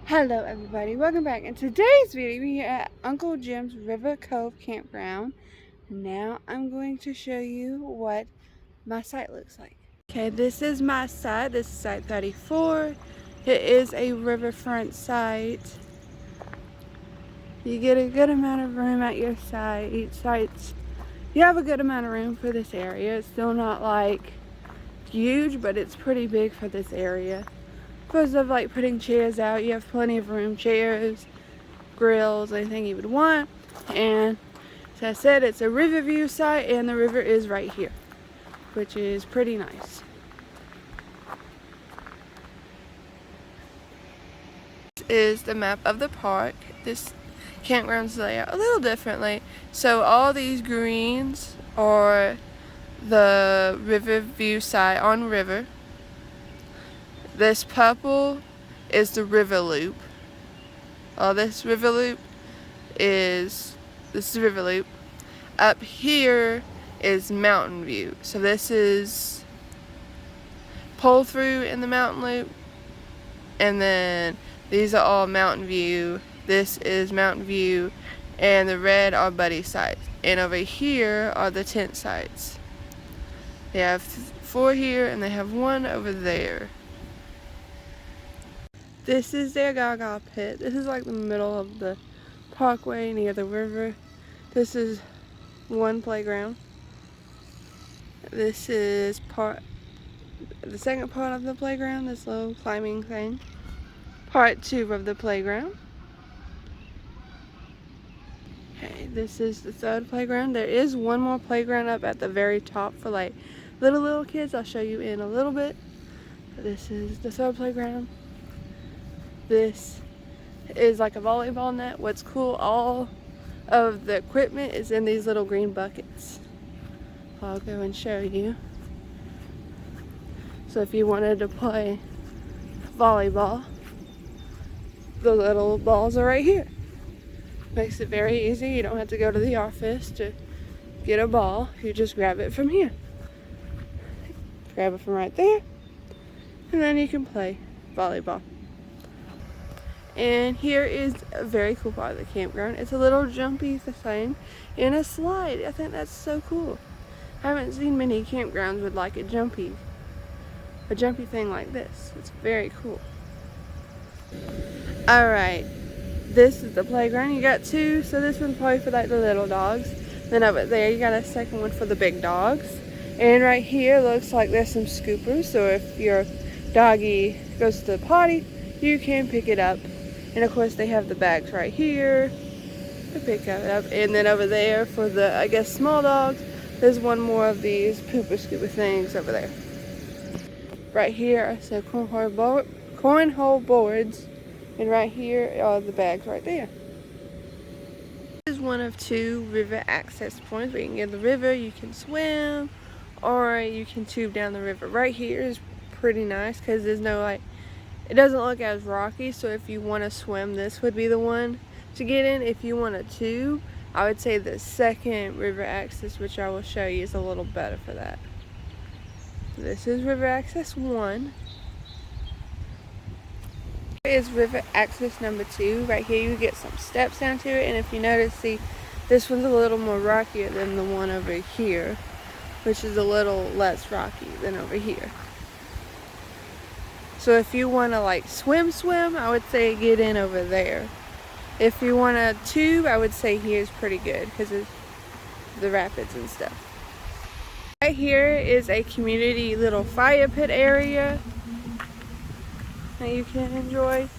Hello everybody, welcome back. In today's video, we are at Uncle Jim's River Cove Campground. Now I'm going to show you what my site looks like. Okay, this is my site. This is site 34. It is a riverfront site. You get a good amount of room at your site. You have a good amount of room for this area. It's still not like huge, but it's pretty big for this area. Because of like putting chairs out, you have plenty of room, chairs, grills, anything you would want. And as I said, it's a river view site and the river is right here, which is pretty nice. This is the map of the park. This campground's laid out a little differently. So all these greens are the river view site on river. This purple is the river loop. This is the river loop. Up here is mountain view. So this is pull through in the mountain loop. And then these are all mountain view. This is mountain view. And the red are buddy sites. And over here are the tent sites. They have 4 here and they have 1 over there. This is their Gaga pit. This is like the middle of the parkway near the river. This is one playground. This is the second part of the playground, this little climbing thing. Part 2 of the playground. Okay, this is the third playground. There is one more playground up at the very top for like little kids. I'll show you in a little bit. This is the third playground. This is like a volleyball net. What's cool, all of the equipment is in these little green buckets. I'll go and show you. So if you wanted to play volleyball, the little balls are right here. Makes it very easy. You don't have to go to the office to get a ball. You just grab it from here. Grab it from right there, and then you can play volleyball. And here is a very cool part of the campground. It's a little jumpy thing and a slide. I think that's so cool. I haven't seen many campgrounds with like a jumpy thing like this. It's very cool. Alright, this is the playground. You got 2, so this one's probably for like the little dogs. Then over there you got a second one for the big dogs. And right here looks like there's some scoopers, so if your doggy goes to the potty, you can pick it up. And of course they have the bags right here to pick it up. And then over there for the, I guess, small dogs, there's one more of these pooper scooper things over there. Right here are some cornhole boards. And right here are the bags right there. This is one of 2 river access points where you can get the river, you can swim, or you can tube down the river. Right here is pretty nice because there's no like, it doesn't look as rocky, so if you want to swim, this would be the one to get in. If you want a tube, I would say the second river access, which I will show you, is a little better for that. This is river access 1. Here is river access number 2. Right here you get some steps down to it, and if you notice, see, this one's a little more rockier than the one over here, which is a little less rocky than over here. So if you want to like swim, I would say get in over there. If you want a tube, I would say here's pretty good because of the rapids and stuff. Right here is a community little fire pit area that you can enjoy.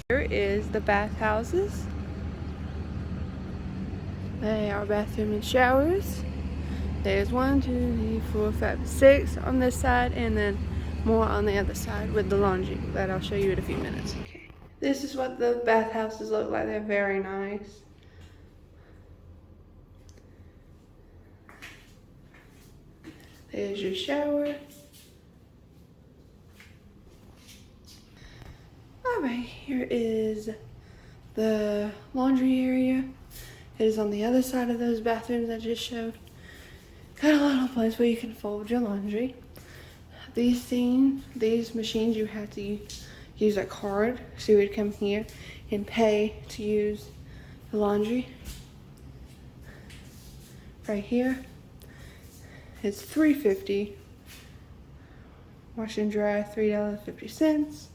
Here is the bathhouses. They are bathroom and showers. There's 1, 2, 3, 4, 5, 6 on this side, and then more on the other side with the laundry that I'll show you in a few minutes. Okay. This is what the bathhouses look like. They're very nice. There's your shower. Alright, here is the laundry area. It is on the other side of those bathrooms I just showed. Got a little place where you can fold your laundry. these machines, you had to use a card. So you would come here and pay to use the laundry. Right here, it's $3.50. Wash and dry, $3.50.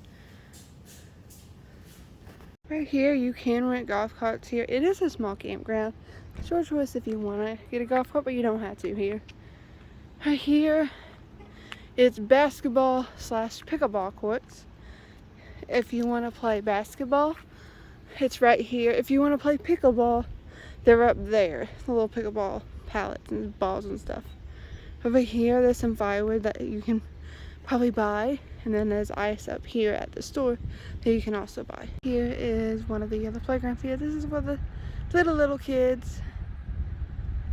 Right here, you can rent golf carts here. It is a small campground. It's your choice if you want to get a golf cart, but you don't have to here. Right here, it's basketball / pickleball courts. If you want to play basketball, it's right here. If you want to play pickleball, they're up there. The little pickleball pallets and balls and stuff. Over here, there's some firewood that you can probably buy. And then there's ice up here at the store that you can also buy. Here is one of the other playgrounds here. This is for the little kids.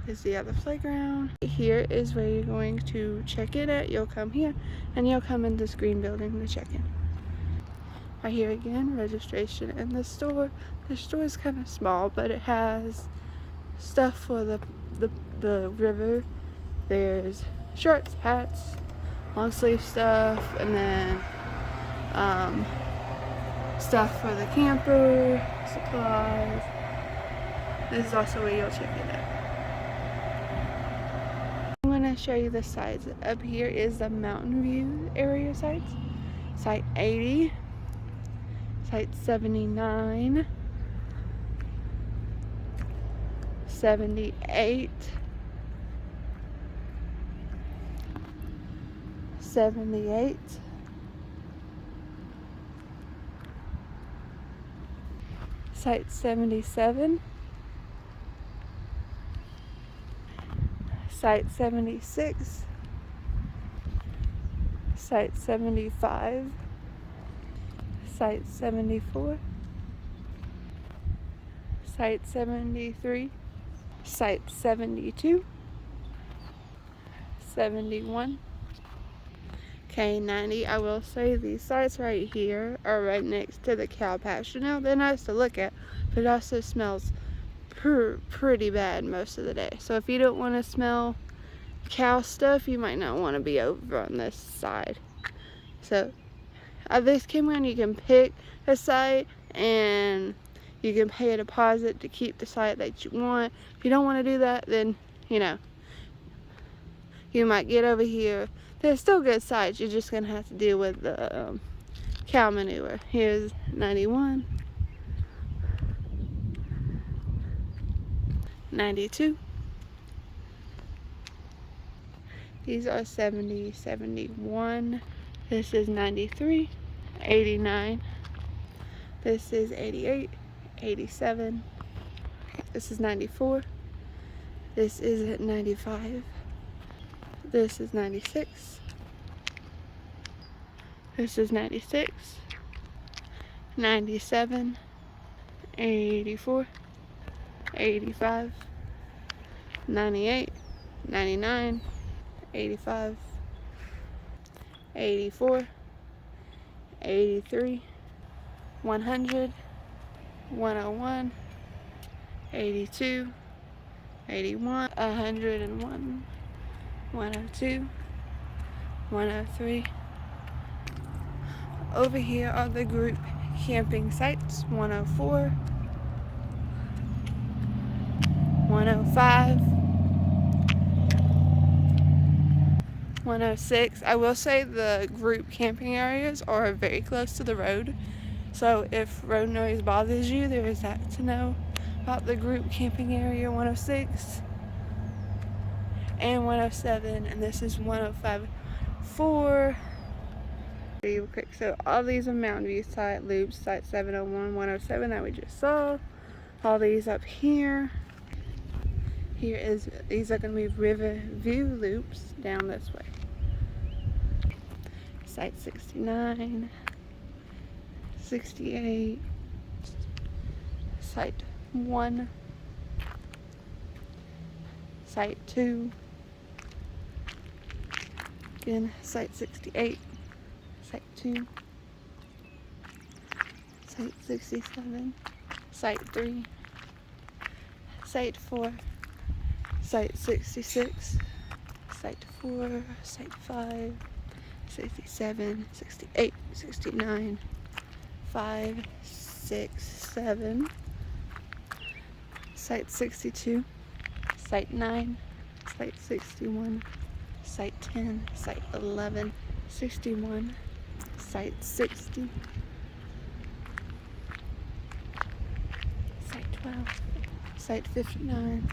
Is the other playground. Here is where you're going to check in at. You'll come here and you'll come in this green building to check in. Right here again, registration in the store. The store is kind of small, but it has stuff for the river. There's shirts, hats, long sleeve stuff, and then stuff for the camper, supplies. This is also where you'll check in at. I'm going to show you the sites. Up here is the Mountain View area sites. Site 80, Site 79, 78, 78, Site 77, Site 76, Site 75, Site 74, Site 73, Site 72, 71, K90. I will say these sites right here are right next to the cow pasture. Now they're nice to look at, but it also smells pretty bad most of the day. So if you don't want to smell cow stuff, you might not want to be over on this side. So at this campground, you can pick a site and you can pay a deposit to keep the site that you want. If you don't want to do that, then you might get over here. There's still good sites. You're just gonna have to deal with the cow manure. Here's 91, 92. These are 70, 71. This is 93, 89. This is 88, 87. This is 94. This is at 95. This is 96. This is 96. 97. 84. 85. 98. 99. 85. 84. 83. 100. 101. 82. 81. 101. 102. 103. Over here are the group camping sites. 104. 105. 106. I will say the group camping areas are very close to the road. So if road noise bothers you, there is that to know about the group camping area. 106 and 107, and this is 105. Real quick, so all these are Mountain View site loops, site 701, 107 that we just saw. All these up here. These are going to be river view loops down this way. Site 69, 68, Site 1, Site 2, again, Site 68, Site 2, Site 67, Site 3, Site 4, Site 66, Site 4, Site 5, 67, 68, 69, 5, 6, 7, site 62, site 9, site 61, site 10, site 11, 61, site 60, site 12, site 59,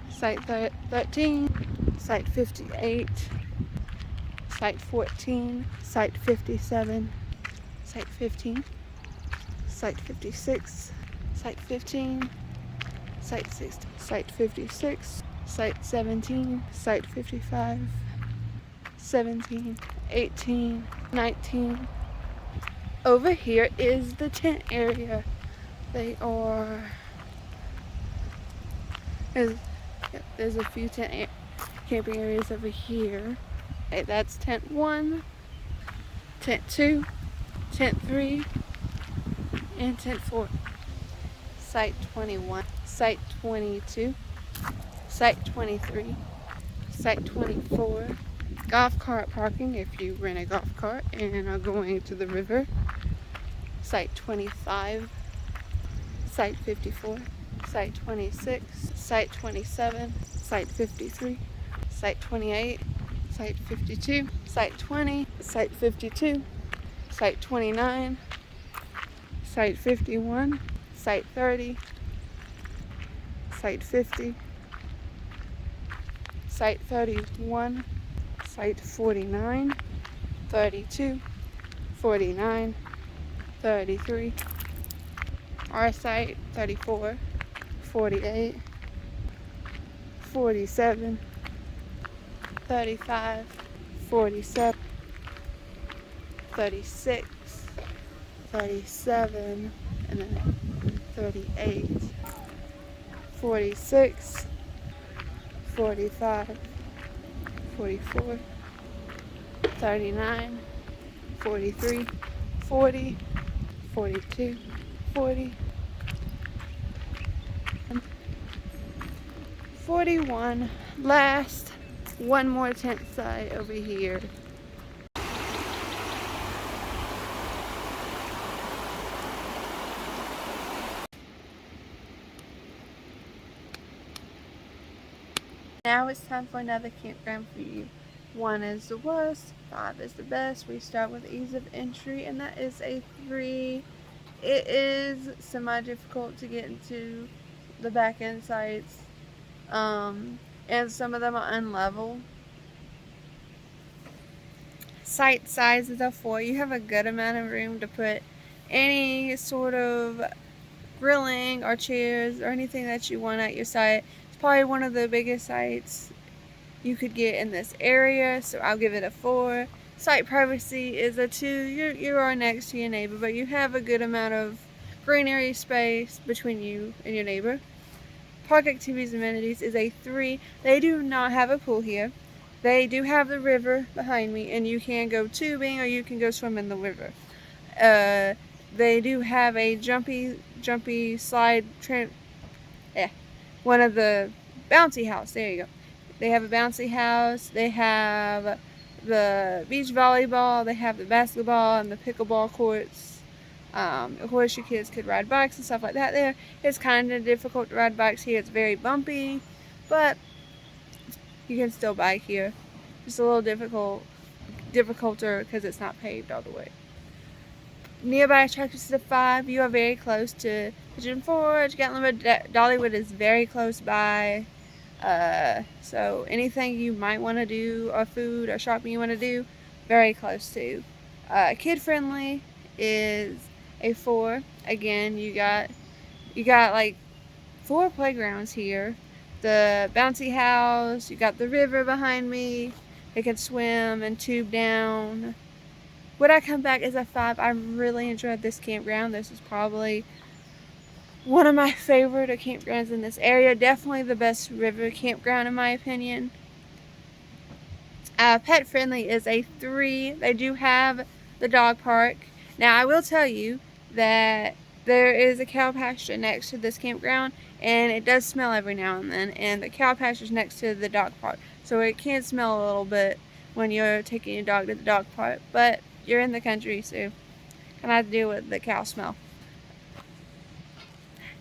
site 13, site 58, site 14, site 57, site 15, site 56, site 15, site 60, site 56, site 17, site 55, 17, 18, 19. Over here is the tent area. They are, there's a few camping areas over here. Okay, that's tent 1, tent 2, tent 3, and tent 4. Site 21, site 22, site 23, site 24. Golf cart parking if you rent a golf cart and are going to the river. Site 25, site 54, site 26, site 27, site 53, site 28, site 52, site 20, site 52, site 29, site 51, site 30, site 50, site 31, site 49, 32, 49, 33, our site 34, 48, 47, 35, 47, 36, 37, and then 38, 46, 45, 44, 39, 43, 40, 42, 40, 41. Last, one more tent site over here. Now it's time for another campground for you. 1 is the worst, 5 is the best. We start with ease of entry, and that is a 3. It is semi-difficult to get into the back end sites, and some of them are unlevel. Site size is a 4. You have a good amount of room to put any sort of grilling or chairs or anything that you want at your site. It's probably one of the biggest sites you could get in this area, so I'll give it a 4. Site privacy is a 2. You are next to your neighbor, but you have a good amount of greenery space between you and your neighbor. Park activities and amenities is a 3. They do not have a pool here. They do have the river behind me, and you can go tubing or you can go swim in the river. They do have a jumpy slide one of the bouncy house. There you go. They have a bouncy house. They have the beach volleyball. They have the basketball and the pickleball courts. Of course, your kids could ride bikes and stuff like that there. It's kind of difficult to ride bikes here. It's very bumpy, but you can still bike here. Just a little difficulter because it's not paved all the way. Nearby attractions to 5. You are very close to Pigeon Forge, Gatlinwood, Dollywood is very close by. So anything you might want to do, or food or shopping you want to do, very close to. Kid friendly is a 4. Again, you got like 4 playgrounds here. The bouncy house, you got the river behind me. They can swim and tube down. Would I come back as a 5? I really enjoyed this campground. This is probably one of my favorite campgrounds in this area. Definitely the best river campground in my opinion. Pet friendly is a 3. They do have the dog park. Now I will tell you that there is a cow pasture next to this campground, and it does smell every now and then, and the cow pasture is next to the dog park, so it can smell a little bit, when you're taking your dog to the dog park, but you're in the country, so kind of have to deal with the cow smell.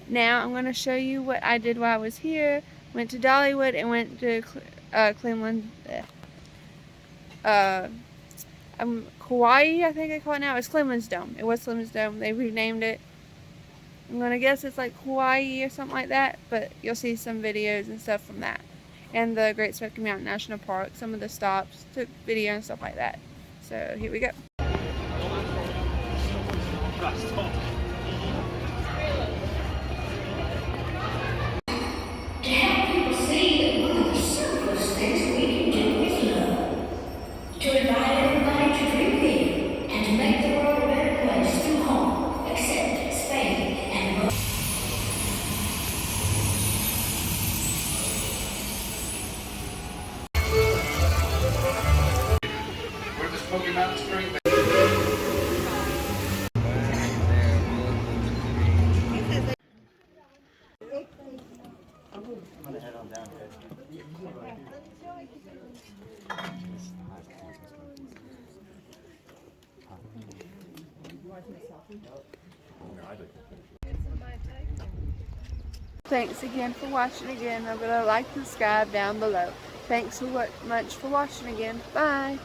Now I'm going to show you what I did while I was here. Went to Dollywood and went to Cleveland, Kauai, I think they call it now. It's Cleveland's Dome. It was Cleveland's Dome. They renamed it. I'm going to guess it's like Hawaii or something like that, but you'll see some videos and stuff from that. And the Great Smoky Mountain National Park, some of the stops, took video and stuff like that. So here we go. To help people see that one of the simplest things we can do is love. To invite everybody to dream big and to make the world a better place through home, acceptance, faith, and love. We're the Smoky Mountain Spring. Thanks again for watching again. I'm going to like and subscribe down below. Thanks so much for watching again. Bye.